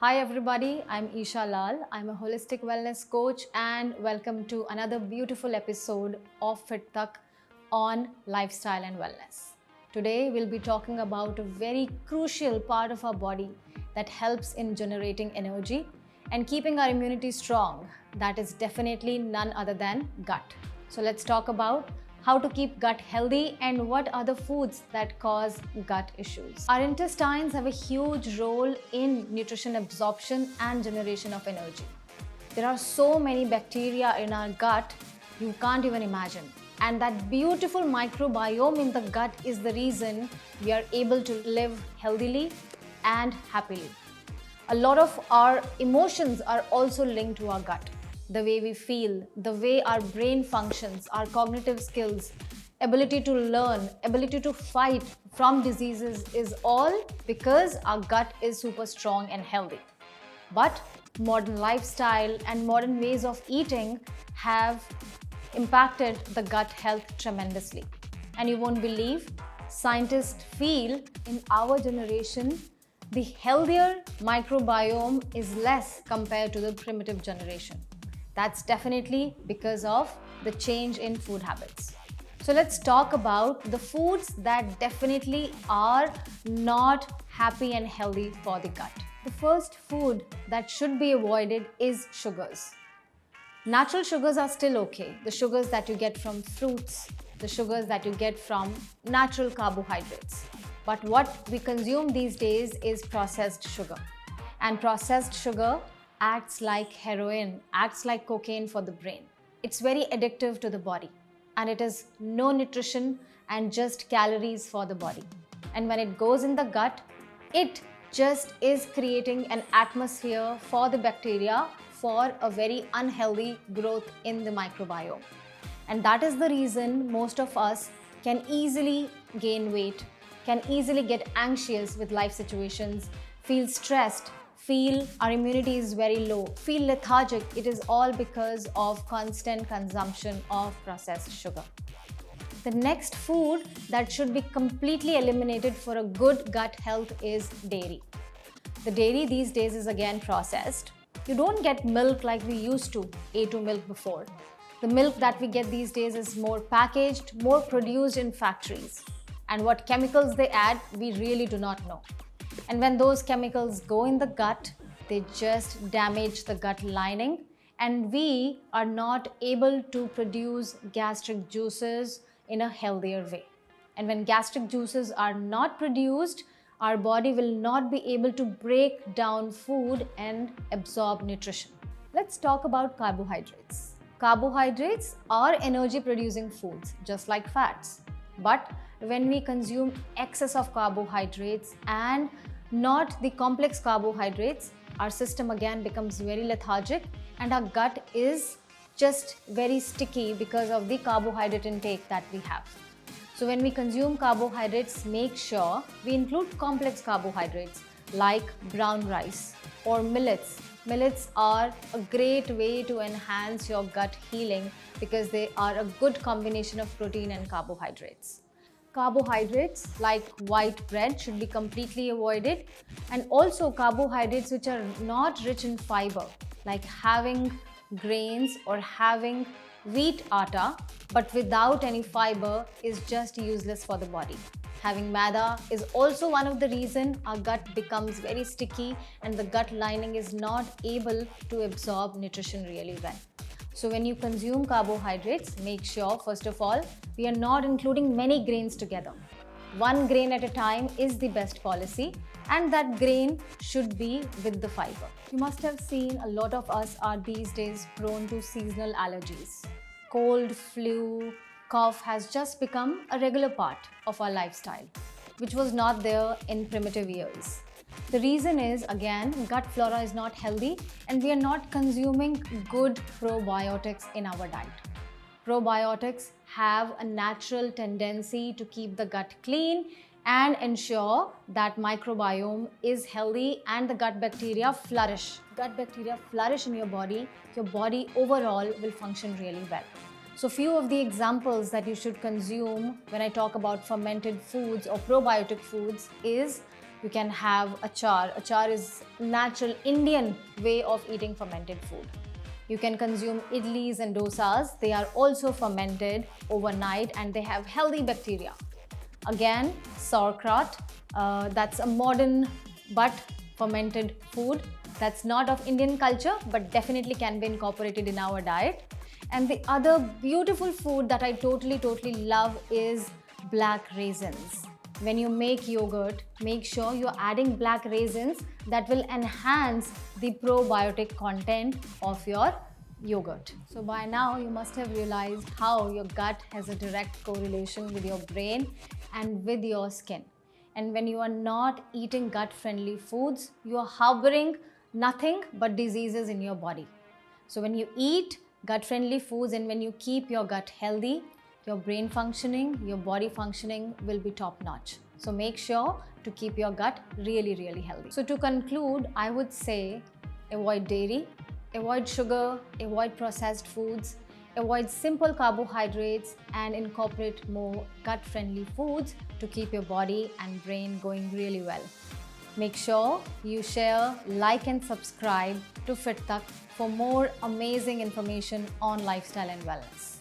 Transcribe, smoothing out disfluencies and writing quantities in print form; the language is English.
Hi everybody, I'm Isha Lall. I'm a holistic wellness coach and welcome to another beautiful episode of fittak on lifestyle and wellness. Today we'll be talking about a very crucial part of our body that helps in generating energy and keeping our immunity strong. That is definitely none other than gut. So let's talk about how to keep gut healthy and what are the foods that cause gut issues. Our intestines have a huge role in nutrition absorption and generation of energy. There are so many bacteria in our gut you can't even imagine. And that beautiful microbiome in the gut is the reason we are able to live healthily and happily. A lot of our emotions are also linked to our gut. The way we feel, the way our brain functions, our cognitive skills, ability to learn, ability to fight from diseases is all because our gut is super strong and healthy. But modern lifestyle and modern ways of eating have impacted the gut health tremendously. And you won't believe, scientists feel in our generation, the healthier microbiome is less compared to the primitive generation. That's definitely because of the change in food habits. So let's talk about the foods that definitely are not happy and healthy for the gut. The first food that should be avoided is sugars. Natural sugars are still okay. The sugars that you get from fruits, the sugars that you get from natural carbohydrates. But what we consume these days is processed sugar. And processed sugar acts like heroin, acts like cocaine for the brain. It's very addictive to the body and it is no nutrition and just calories for the body. And when it goes in the gut, it just is creating an atmosphere for the bacteria for a very unhealthy growth in the microbiome. And that is the reason most of us can easily gain weight, can easily get anxious with life situations, feel stressed, feel our immunity is very low, feel lethargic. It is all because of constant consumption of processed sugar. The next food that should be completely eliminated for a good gut health is dairy. The dairy these days is again processed. You don't get milk like we used to, A2 milk before. The milk that we get these days is more packaged, more produced in factories. And what chemicals they add, we really do not know. And when those chemicals go in the gut, they just damage the gut lining and we are not able to produce gastric juices in a healthier way. And when gastric juices are not produced, our body will not be able to break down food and absorb nutrition. Let's talk about carbohydrates. Carbohydrates are energy producing foods, just like fats. But when we consume excess of carbohydrates and not the complex carbohydrates, our system again becomes very lethargic and our gut is just very sticky because of the carbohydrate intake that we have. So when we consume carbohydrates, make sure we include complex carbohydrates like brown rice or millets. Millets are a great way to enhance your gut healing because they are a good combination of protein and carbohydrates. Carbohydrates like white bread should be completely avoided, and also carbohydrates which are not rich in fiber, like having grains or having wheat atta but without any fiber is just useless for the body. Having maida is also one of the reasons our gut becomes very sticky and the gut lining is not able to absorb nutrition really well. So when you consume carbohydrates, make sure first of all, we are not including many grains together. One grain at a time is the best policy and that grain should be with the fiber. You must have seen a lot of us are these days prone to seasonal allergies. Cold, flu, cough has just become a regular part of our lifestyle, which was not there in primitive years. The reason is, again, gut flora is not healthy and we are not consuming good probiotics in our diet. Probiotics have a natural tendency to keep the gut clean and ensure that microbiome is healthy and the gut bacteria flourish. Gut bacteria flourish in your body overall will function really well. So few of the examples that you should consume when I talk about fermented foods or probiotic foods is You can have achar. Achar is natural Indian way of eating fermented food. You can consume idlis and dosas. They are also fermented overnight and they have healthy bacteria. Again, sauerkraut, that's a modern but fermented food. That's not of Indian culture, but definitely can be incorporated in our diet. And the other beautiful food that I totally love is black raisins. When you make yogurt, make sure you're adding black raisins that will enhance the probiotic content of your yogurt. So by now you must have realized how your gut has a direct correlation with your brain and with your skin. And when you are not eating gut-friendly foods, you are harboring nothing but diseases in your body. So when you eat gut-friendly foods and when you keep your gut healthy, your brain functioning, your body functioning will be top-notch. So make sure to keep your gut really healthy. So to conclude, I would say avoid dairy, avoid sugar, avoid processed foods, avoid simple carbohydrates and incorporate more gut-friendly foods to keep your body and brain going really well. Make sure you share, like and subscribe to fittak for more amazing information on lifestyle and wellness.